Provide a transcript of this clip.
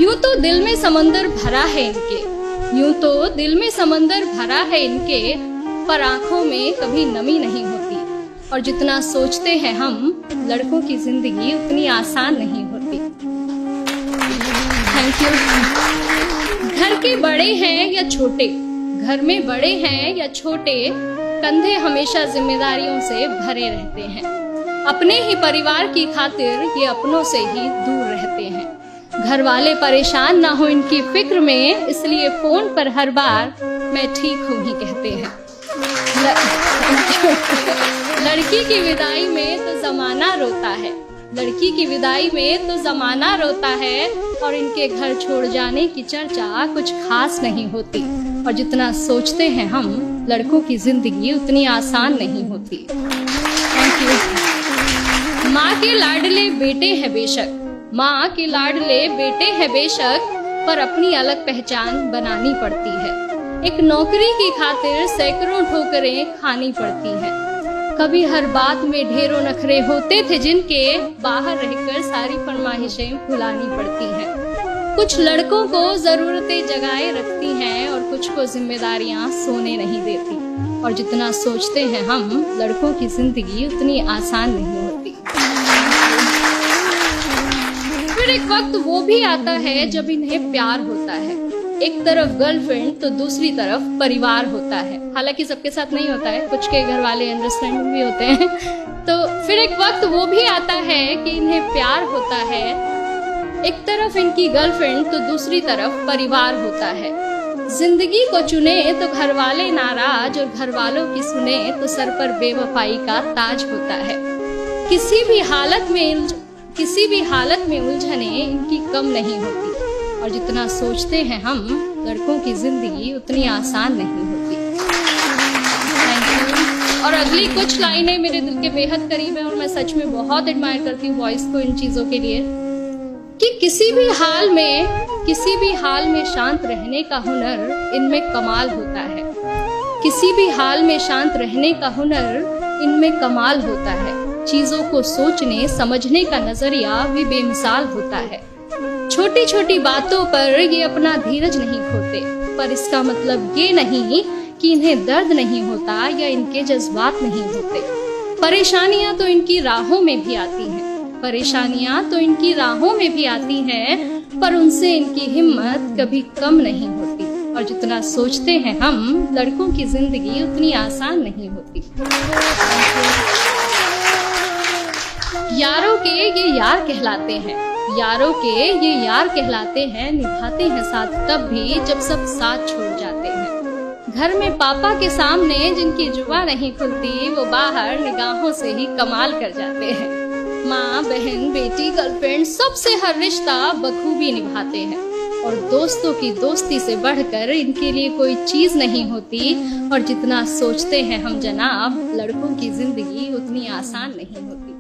यूं तो दिल में समंदर भरा है इनके, यूं तो दिल में समंदर भरा है इनके, पर आंखों में कभी नमी नहीं होती। और जितना सोचते हैं हम, लड़कों की जिंदगी उतनी आसान नहीं होती। Thank you. घर के बड़े हैं या छोटे, घर में बड़े हैं या छोटे, कंधे हमेशा जिम्मेदारियों से भरे रहते हैं। अपने ही परिवार की खातिर ये अपनों से ही दूर रहते हैं। घर वाले परेशान ना हो इनकी फिक्र में, इसलिए फोन पर हर बार मैं ठीक हूँ ही कहते हैं। लड़की की विदाई में तो जमाना रोता है, लड़की की विदाई में तो जमाना रोता है, और इनके घर छोड़ जाने की चर्चा कुछ खास नहीं होती। और जितना सोचते हैं हम, लड़कों की जिंदगी उतनी आसान नहीं होती। Thank you. माँ के लाडले बेटे हैं बेशक, माँ के लाडले बेटे हैं बेशक, पर अपनी अलग पहचान बनानी पड़ती है। एक नौकरी की खातिर सैकड़ों ठोकरें खानी पड़ती हैं। कभी हर बात में ढेरों नखरे होते थे जिनके, बाहर रहकर सारी फरमाइशें भुलानी पड़ती हैं। कुछ लड़कों को जरूरतें जगाए रखती हैं और कुछ को जिम्मेदारियां सोने नहीं देती। और जितना सोचते हैं हम, लड़कों की जिंदगी उतनी आसान नहीं होती। फिर एक वक्त वो भी आता है जब इन्हें प्यार होता है। एक तरफ गर्लफ्रेंड तो दूसरी तरफ परिवार होता है। हालांकि सबके साथ नहीं होता है, कुछ के घर वाले अंडरस्टैंडिंग भी होते हैं। तो फिर एक वक्त वो भी आता है कि इन्हें प्यार होता है। एक तरफ इनकी गर्लफ्रेंड तो दूसरी तरफ परिवार होता है। जिंदगी को चुने तो घर वाले नाराज, और घर वालों की सुने तो सर पर बेवफाई का ताज होता है। किसी भी हालत में उलझने इनकी कम नहीं होती। और जितना सोचते हैं हम, लड़कों की जिंदगी उतनी आसान नहीं होती। Thank you. और अगली कुछ लाइनें मेरे दिल के बेहद करीब है, और मैं सच में बहुत एडमायर करती हूँ वॉइस को इन चीजों के लिए, कि किसी भी हाल में शांत रहने का हुनर इनमें कमाल होता है। किसी भी हाल में शांत रहने का हुनर इनमें कमाल होता है। चीजों को सोचने समझने का नजरिया भी बेमिसाल होता है। छोटी छोटी बातों पर ये अपना धीरज नहीं खोते, पर इसका मतलब ये नहीं कि इन्हें दर्द नहीं होता या इनके जज्बात नहीं होते। परेशानियां तो इनकी राहों में भी आती हैं, परेशानियां तो इनकी राहों में भी आती हैं, पर उनसे इनकी हिम्मत कभी कम नहीं होती। और जितना सोचते हैं हम, लड़कों की जिंदगी उतनी आसान नहीं होती। यारों के ये यार कहलाते हैं, यारों के ये यार कहलाते हैं, निभाते हैं साथ तब भी जब सब साथ छोड़ जाते हैं। घर में पापा के सामने जिनकी जुबान नहीं खुलती, वो बाहर निगाहों से ही कमाल कर जाते हैं। माँ, बहन, बेटी, गर्लफ्रेंड, सबसे हर रिश्ता बखूबी निभाते हैं। और दोस्तों की दोस्ती से बढ़कर इनके लिए कोई चीज नहीं होती। और जितना सोचते हैं हम जनाब, लड़कों की जिंदगी उतनी आसान नहीं होती।